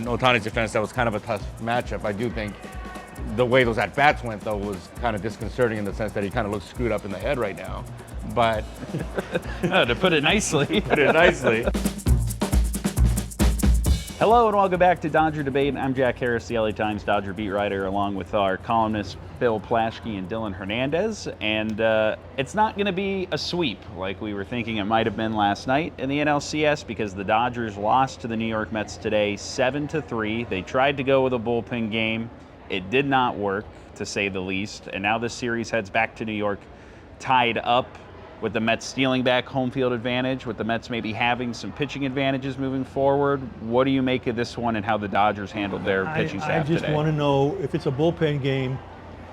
Ohtani's defense, that was kind of a tough matchup. I do think the way those at-bats went, though, was kind of disconcerting in the sense that he kind of looks screwed up in the head right now. But to put it nicely. put it nicely. Hello and welcome back to Dodger Debate. I'm Jack Harris, the LA Times Dodger beat writer, along with our columnists Bill Plaschke and Dylan Hernández. And it's not going to be a sweep like we were thinking it might have been last night in the NLCS, because the Dodgers lost to the New York Mets today 7-3. They tried to go with a bullpen game. It did not work, to say the least. And now this series heads back to New York tied up, with the Mets stealing back home field advantage, with the Mets maybe having some pitching advantages moving forward. What do you make of this one and how the Dodgers handled their pitching staff today? I just want to know, if it's a bullpen game,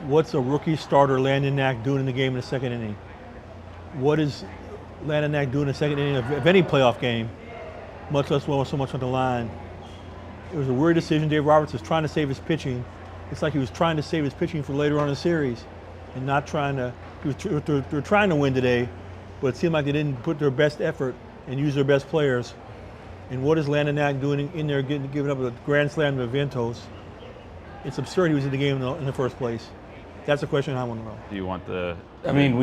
what's a rookie starter Landon Knack doing in the game in the second inning? What is Landon Knack doing in the second inning of any playoff game, much less one with so much on the line? It was a weird decision. Dave Roberts was trying to save his pitching. It's like he was trying to save his pitching for later on in the series and not trying to. They're trying to win today, but it seemed like they didn't put their best effort and use their best players. And what is Landon Knack doing in there, giving up a grand slam to Vientos? It's absurd he was in the game in the first place. That's a question I want to know. Do you want the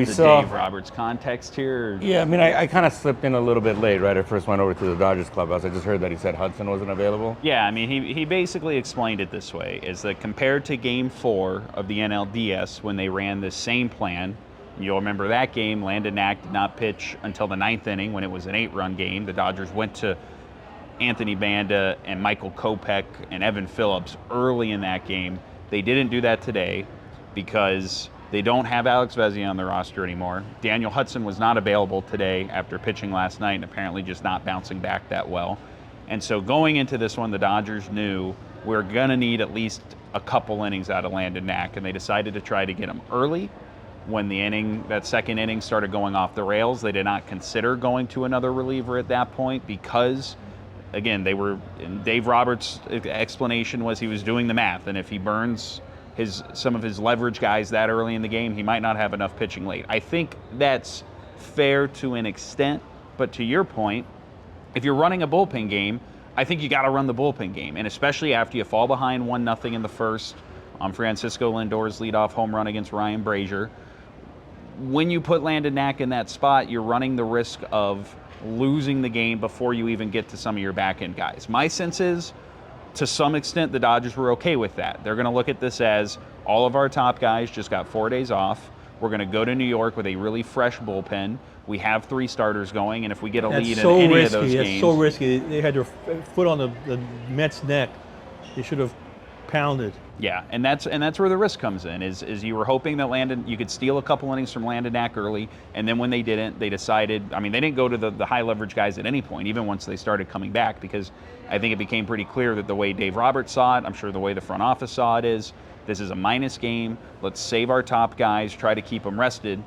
saw Dave Roberts context here? Yeah, I mean, I kind of slipped in a little bit late, right? I first went over to the Dodgers clubhouse. I just heard that he said Hudson wasn't available. Yeah, I mean, he basically explained it this way, is that compared to Game 4 of the NLDS, when they ran the same plan, you'll remember that game, Landon Knack did not pitch until the 9th inning when it was an 8-run game. The Dodgers went to Anthony Banda and Michael Kopech and Evan Phillips early in that game. They didn't do that today because they don't have Alex Vesia on the roster anymore. Daniel Hudson was not available today after pitching last night and apparently just not bouncing back that well. And so going into this one, the Dodgers knew we're going to need at least a couple innings out of Landon Knack, and they decided to try to get him early. When that second inning started going off the rails, they did not consider going to another reliever at that point because, again, Dave Roberts' explanation was he was doing the math, and if he burns some of his leverage guys that early in the game, he might not have enough pitching late. I think that's fair to an extent, but to your point, if you're running a bullpen game, I think you got to run the bullpen game, and especially after you fall behind 1-0 in the first on Francisco Lindor's leadoff home run against Ryan Brazier. When you put Landon Knack in that spot, you're running the risk of losing the game before you even get to some of your back-end guys. My sense is, to some extent, the Dodgers were okay with that. They're going to look at this as all of our top guys just got 4 days off. We're going to go to New York with a really fresh bullpen. We have 3 starters going, and if we get a lead in any of those games... That's so risky. They had their foot on the Mets' neck. They should have pounded. Yeah, and that's where the risk comes in, is you were hoping that you could steal a couple innings from Landon Knack early, and then when they didn't, they decided, I mean, they didn't go to the high leverage guys at any point, even once they started coming back, because I think it became pretty clear that the way Dave Roberts saw it, I'm sure the way the front office saw it is, this is a minus game, let's save our top guys, try to keep them rested.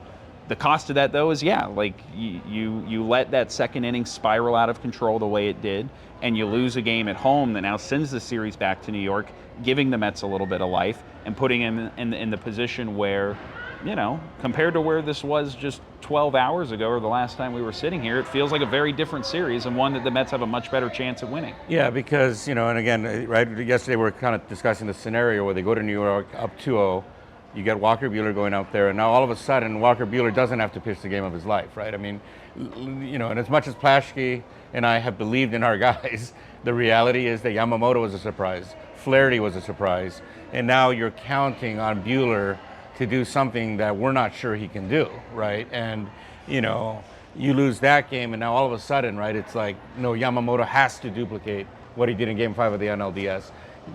The cost of that, though, is, you let that second inning spiral out of control the way it did, and you lose a game at home that now sends the series back to New York, giving the Mets a little bit of life and putting them in the position where, compared to where this was just 12 hours ago or the last time we were sitting here, it feels like a very different series and one that the Mets have a much better chance of winning. Yeah, because, and again, right, yesterday we were kind of discussing the scenario where they go to New York up 2-0, you get Walker Buehler going out there, and now all of a sudden Walker Buehler doesn't have to pitch the game of his life, right? I mean, and as much as Plaschke and I have believed in our guys, the reality is that Yamamoto was a surprise, Flaherty was a surprise, and now you're counting on Buehler to do something that we're not sure he can do, right? And, you lose that game, and now all of a sudden, right, it's like, no, Yamamoto has to duplicate what he did in Game 5 of the NLDS.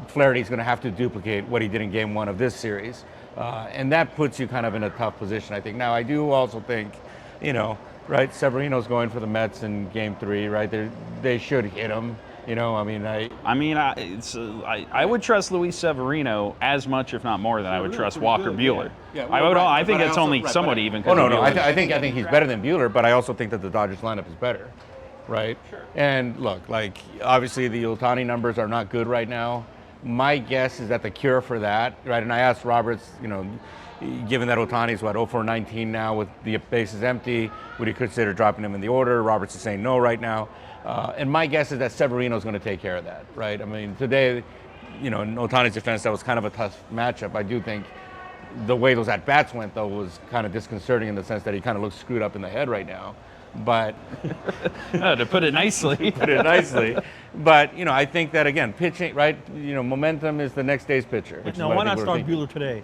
Flaherty's going to have to duplicate what he did in Game 1 of this series. And that puts you kind of in a tough position, I think. Now, I do also think, right, Severino's going for the Mets in Game 3, right? They should hit him. I would trust Luis Severino as much, if not more, than I would trust Walker Buehler. Yeah, I think it's only somewhat even. Oh no, I think he's better than Buehler, but I also think that the Dodgers lineup is better, right? Sure. And look, obviously the Ohtani numbers are not good right now. My guess is that the cure for that, right? And I asked Roberts, given that Ohtani's 0-for-19 now with the bases empty, would he consider dropping him in the order? Roberts is saying no right now. And my guess is that Severino's going to take care of that, right? I mean, today, in Ohtani's defense, that was kind of a tough matchup. I do think the way those at-bats went, though, was kind of disconcerting in the sense that he kind of looks screwed up in the head right now. But to put it nicely. But, I think that, again, pitching, right, momentum is the next day's pitcher. Now, why not start Buehler today?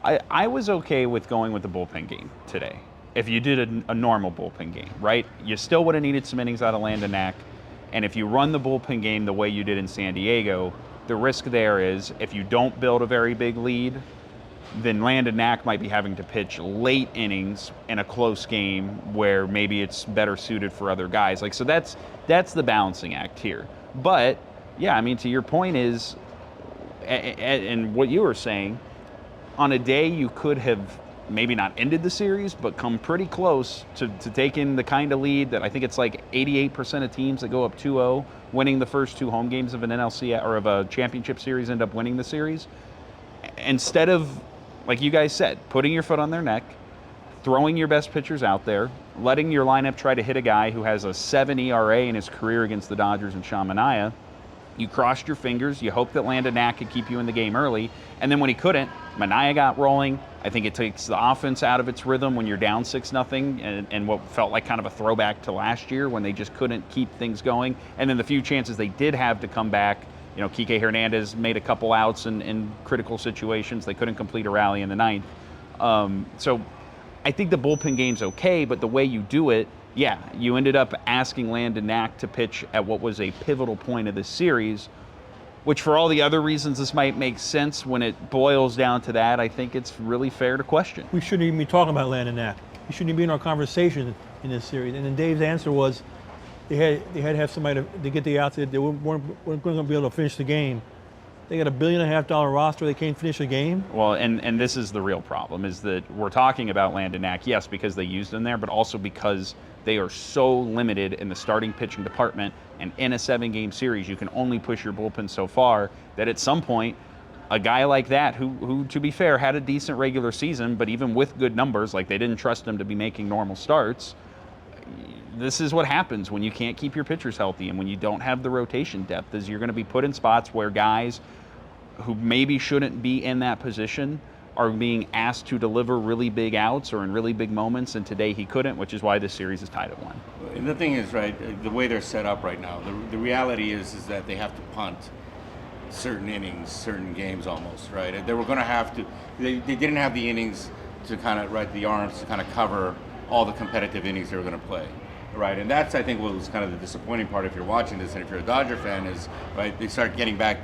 I was okay with going with the bullpen game today. If you did a normal bullpen game, right? You still would have needed some innings out of Landon Knack. And if you run the bullpen game the way you did in San Diego, the risk there is if you don't build a very big lead, then Landon Knack might be having to pitch late innings in a close game where maybe it's better suited for other guys. So that's the balancing act here. But yeah, I mean, to your point is, and what you were saying, on a day you could have maybe not ended the series, but come pretty close to taking the kind of lead that I think it's like 88% of teams that go up 2-0, winning the first two home games of an NLCS or of a championship series end up winning the series. Instead of, like you guys said, putting your foot on their neck, throwing your best pitchers out there, letting your lineup try to hit a guy who has a 7 ERA in his career against the Dodgers and Sean Manaea, you crossed your fingers, you hoped that Landon Knack could keep you in the game early, and then when he couldn't, Manaea got rolling. I think it takes the offense out of its rhythm when you're down 6-0, and what felt like kind of a throwback to last year when they just couldn't keep things going. And then the few chances they did have to come back, Kike Hernández made a couple outs in critical situations. They couldn't complete a rally in the ninth. So I think the bullpen game's okay, but the way you do it, yeah, you ended up asking Landon Knack to pitch at what was a pivotal point of this series, which for all the other reasons this might make sense, when it boils down to that, I think it's really fair to question. We shouldn't even be talking about Landon Knack. He shouldn't even be in our conversation in this series. And then Dave's answer was they had to have somebody to get the outs. They weren't going to be able to finish the game. They got $1.5 billion roster. They can't finish a game. Well, and this is the real problem, is that we're talking about Landon Knack, yes, because they used him there, but also because they are so limited in the starting pitching department, and in a 7-game series, you can only push your bullpen so far, that at some point, a guy like that, who to be fair, had a decent regular season, but even with good numbers, like they didn't trust him to be making normal starts, this is what happens when you can't keep your pitchers healthy and when you don't have the rotation depth, is you're going to be put in spots where guys who maybe shouldn't be in that position are being asked to deliver really big outs or in really big moments, and today he couldn't, which is why this series is tied at 1. And the thing is, right, the way they're set up right now, the reality is that they have to punt certain innings, certain games almost, right? And they were going to have to, they didn't have the innings to kind of, right, the arms to kind of cover all the competitive innings they were going to play. Right, and that's, I think, what was kind of the disappointing part if you're watching this, and if you're a Dodger fan, is, right, they start getting back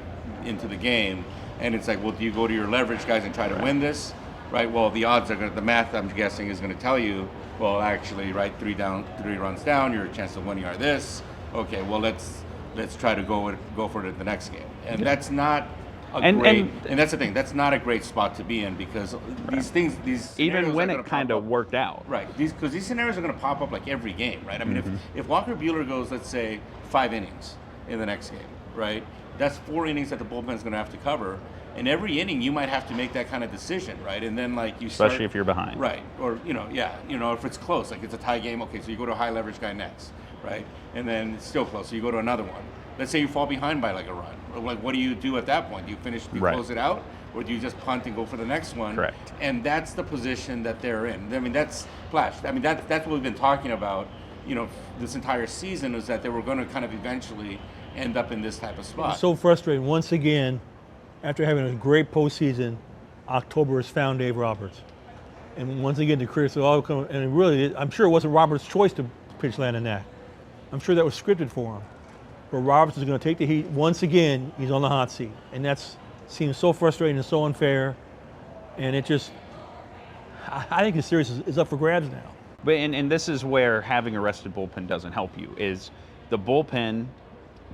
into the game, and it's like, well, do you go to your leverage guys and try to win this? Right, well, the odds are the math, I'm guessing, is going to tell you, well, actually, right, 3 runs down, your chance of winning are this. Okay, well, let's try to go for it at the next game. And that's not and that's the thing, that's not a great spot to be in, because these even when it kind of worked out, right? Because these scenarios are going to pop up like every game, right? I mean, if Walker Buehler goes, let's say, 5 innings in the next game, right? That's 4 innings that the bullpen's going to have to cover, and every inning you might have to make that kind of decision, right? And then like you start, especially if you're behind, right? Or if it's close, like it's a tie game, okay, so you go to a high leverage guy next, right? And then it's still close, so you go to another one. Let's say you fall behind by like a run. Or like, what do you do at that point? Do you close it out? Or do you just punt and go for the next one? Correct. And that's the position that they're in. I mean, that's Plaschke. I mean, that's what we've been talking about, this entire season, is that they were going to kind of eventually end up in this type of spot. It's so frustrating. Once again, after having a great postseason, October has found Dave Roberts. And once again, the critics all come, and really, I'm sure it wasn't Roberts' choice to pitch Landon Knack. I'm sure that was scripted for him. But Roberts is going to take the heat. Once again, he's on the hot seat. And that seems so frustrating and so unfair. And it just, I think the series is up for grabs now. But and this is where having a rested bullpen doesn't help you, is the bullpen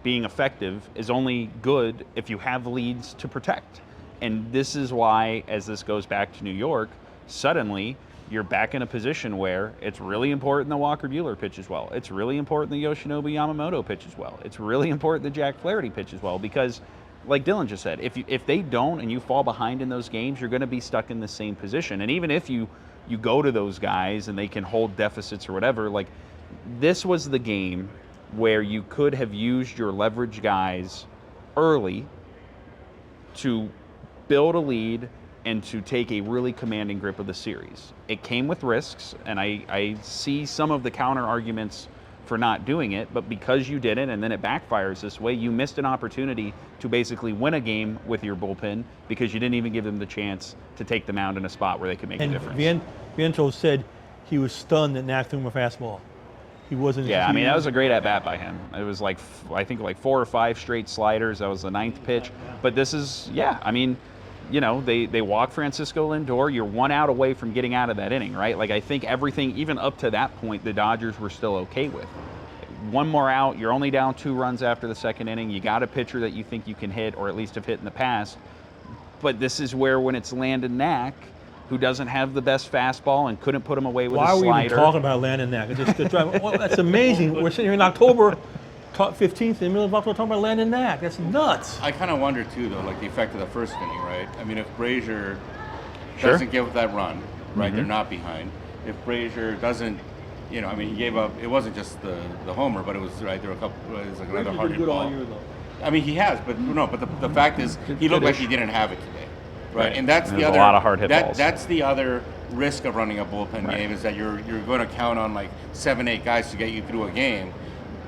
being effective is only good if you have leads to protect. And this is why, as this goes back to New York, suddenly you're back in a position where it's really important that Walker Buehler pitches well. It's really important that Yoshinobu Yamamoto pitches well. It's really important that Jack Flaherty pitches well, because, like Dylan just said, if they don't and you fall behind in those games, you're going to be stuck in the same position. And even if you go to those guys and they can hold deficits or whatever, like, this was the game where you could have used your leverage guys early to build a lead and to take a really commanding grip of the series. It came with risks, and I see some of the counter arguments for not doing it, but because you didn't and then it backfires this way, you missed an opportunity to basically win a game with your bullpen because you didn't even give them the chance to take the mound in a spot where they could make a difference. And Viento said he was stunned that Knack threw him a fastball. He wasn't. Yeah, I mean, that was a great at-bat by him. It was like, I think like 4 or 5 straight sliders. That was the 9th pitch. But this is, I mean, you know, they walk Francisco Lindor. You're 1 out away from getting out of that inning, right? Like, I think everything, even up to that point, the Dodgers were still okay with. 1 more out, you're only down 2 runs after the 2nd inning. You got a pitcher that you think you can hit, or at least have hit in the past. But this is where, when it's Landon Knack, who doesn't have the best fastball and couldn't put him away with a slider. Why are we even talking about Landon Knack? Well, that's amazing. We're sitting here in October 15th, in the middle of October, talking about Landon Knack. That's nuts. I kind of wonder, too, though, like the effect of the first inning, right? I mean, if Brazier doesn't give that run, right, they're not behind. If Brazier doesn't, you know, I mean, he gave up, it wasn't just the homer, but it was, right, there were a couple, it was like another hard hit ball. All year, though. I mean, he has, but no, but the fact is, he looked like he didn't have it today. Right, and that's and the other. A lot of hard hit balls. That's the other risk of running a bullpen game, is that you're going to count on like 7, 8 guys to get you through a game,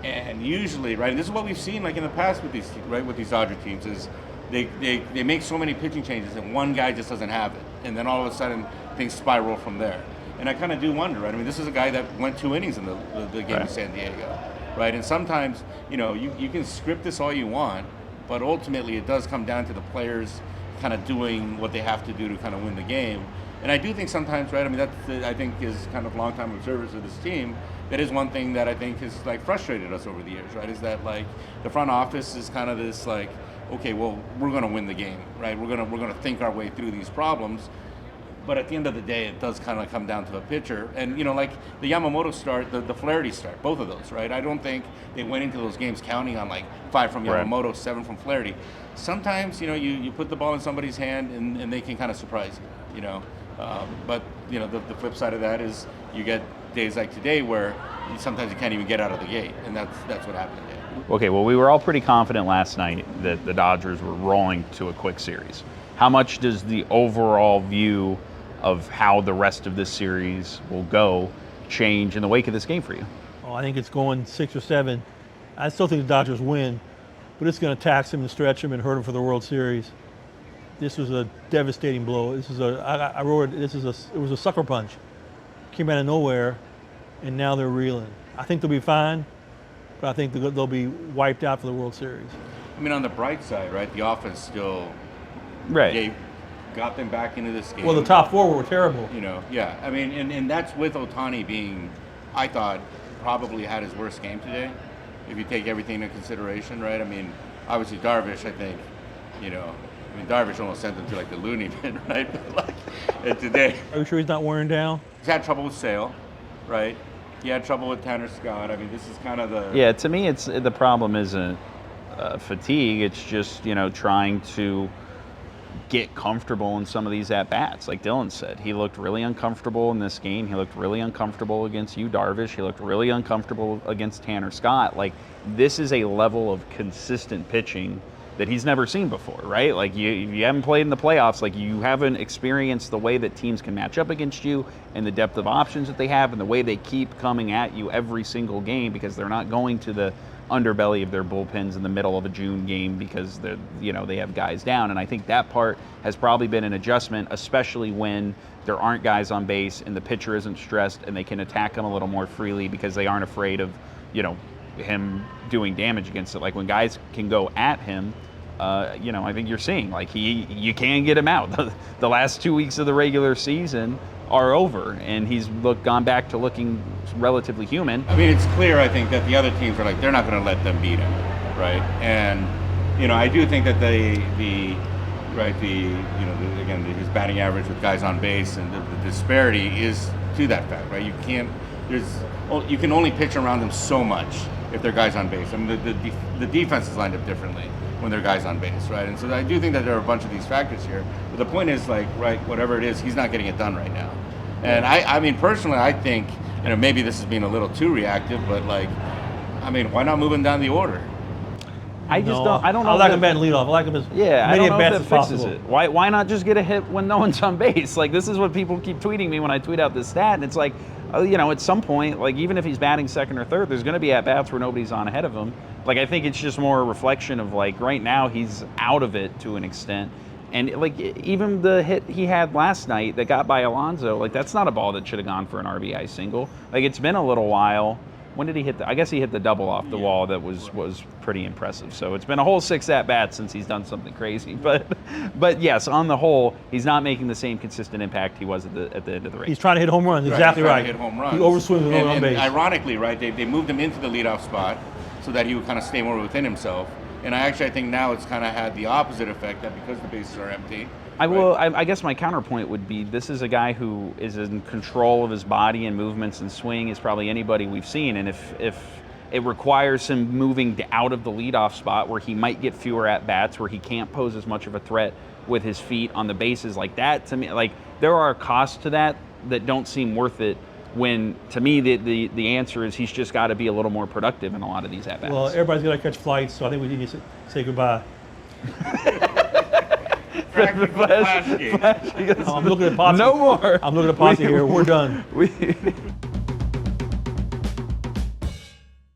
and usually, right, and this is what we've seen like in the past with these, right, with these Dodger teams, is they make so many pitching changes and one guy just doesn't have it, and then all of a sudden things spiral from there. And I kind of do wonder, right? I mean, this is a guy that went 2 innings in the game in San Diego, right? And sometimes, you know, you can script this all you want, but ultimately it does come down to the players kind of doing what they have to do to kind of win the game. And I do think sometimes, right, I mean, that's, I think, is kind of longtime observers of this team, that is one thing that I think has like frustrated us over the years, right, is that like the front office is kind of this like, okay, well, we're going to win the game, right? We're going to think our way through these problems. But at the end of the day, it does kind of come down to the pitcher. And, you know, like the Yamamoto start, the Flaherty start, both of those, right? I don't think they went into those games counting on like 5 from Yamamoto, 7 from Flaherty. Sometimes, you know, you put the ball in somebody's hand and they can kind of surprise you, know. But, you know, the flip side of that is you get days like today where sometimes you can't even get out of the gate. And that's what happened today. Okay, well, we were all pretty confident last night that the Dodgers were rolling to a quick series. How much does the overall view of how the rest of this series will go change in the wake of this game for you? Oh, I think it's going 6 or 7. I still think the Dodgers win, but it's going to tax him and stretch him and hurt him for the World Series. This was a devastating blow. This is I wrote it. It was a sucker punch. Came out of nowhere, and now they're reeling. I think they'll be fine, but I think they'll be wiped out for the World Series. I mean, on the bright side, right, the offense still got them back into this game. Well, the top 4 were terrible. You know, yeah. I mean, and that's with Ohtani being, I thought, probably had his worst game today, if you take everything into consideration, right? I mean, obviously Darvish, I think, you know, I mean, Darvish almost sent him to like the loony bin, right? But like today. Are you sure he's not wearing down? He's had trouble with Sale, right? He had trouble with Tanner Scott. I mean, this is kind of the. Yeah, to me, it's the problem isn't fatigue. It's just, you know, trying to get comfortable in some of these at-bats. Like Dylan said, he looked really uncomfortable in this game. He looked really uncomfortable against you, Darvish. He looked really uncomfortable against Tanner Scott. Like, this is a level of consistent pitching that he's never seen before, right? Like, you haven't played in the playoffs. Like, you haven't experienced the way that teams can match up against you and the depth of options that they have and the way they keep coming at you every single game, because they're not going to the underbelly of their bullpens in the middle of a June game because they're, you know, they have guys down. And I think that part has probably been an adjustment, especially when there aren't guys on base and the pitcher isn't stressed and they can attack him a little more freely because they aren't afraid of, you know, him doing damage against it. Like, when guys can go at him, you know, I think you're seeing, like, you can get him out. The last 2 weeks of the regular season are over, and he's gone back to looking relatively human. I mean, it's clear, I think, that the other teams are like, they're not going to let them beat him, right? And, you know, I do think that his batting average with guys on base and the disparity is to that fact, right? You can only pitch around them so much if they're guys on base. I mean, the defense is lined up differently when they're guys on base, right? And so I do think that there are a bunch of these factors here. But the point is, like, right, whatever it is, he's not getting it done right now. And I mean, personally, I think, you know, maybe this is being a little too reactive, but like, I mean, why not move him down the order? I just don't. I don't know. I if like that- him batting leadoff. I like him as Yeah, I many don't know at-bats if as that fixes possible. it. Why not just get a hit when no one's on base? Like, this is what people keep tweeting me when I tweet out this stat, and it's like, you know, at some point, like, even if he's batting second or third, there's going to be at-bats where nobody's on ahead of him. Like, I think it's just more a reflection of, like, right now he's out of it to an extent. And, like, even the hit he had last night that got by Alonso, like, that's not a ball that should have gone for an RBI single. Like, it's been a little while. When did he hit I guess he hit the double off the wall that was pretty impressive. So it's been a whole 6 at-bats since he's done something crazy. But yes, on the whole, he's not making the same consistent impact he was at the end of the race. He's trying to hit home runs. Right, Exactly he's trying right. to hit home runs. He overswings with on and base. ironically, right, they moved him into the leadoff spot so that he would kind of stay more within himself. And I think now it's kind of had the opposite effect, that because the bases are empty. I guess my counterpoint would be, this is a guy who is in control of his body and movements and swing as probably anybody we've seen. And if it requires him moving out of the leadoff spot where he might get fewer at-bats, where he can't pose as much of a threat with his feet on the bases like that, to me, like, there are costs to that don't seem worth it, when, to me, the answer is he's just got to be a little more productive in a lot of these at-bats. Well, everybody's got to catch flights, so I think we need to say goodbye. Plaschke. I'm looking at Potsy. No more. I'm looking at Potsy here. We're done.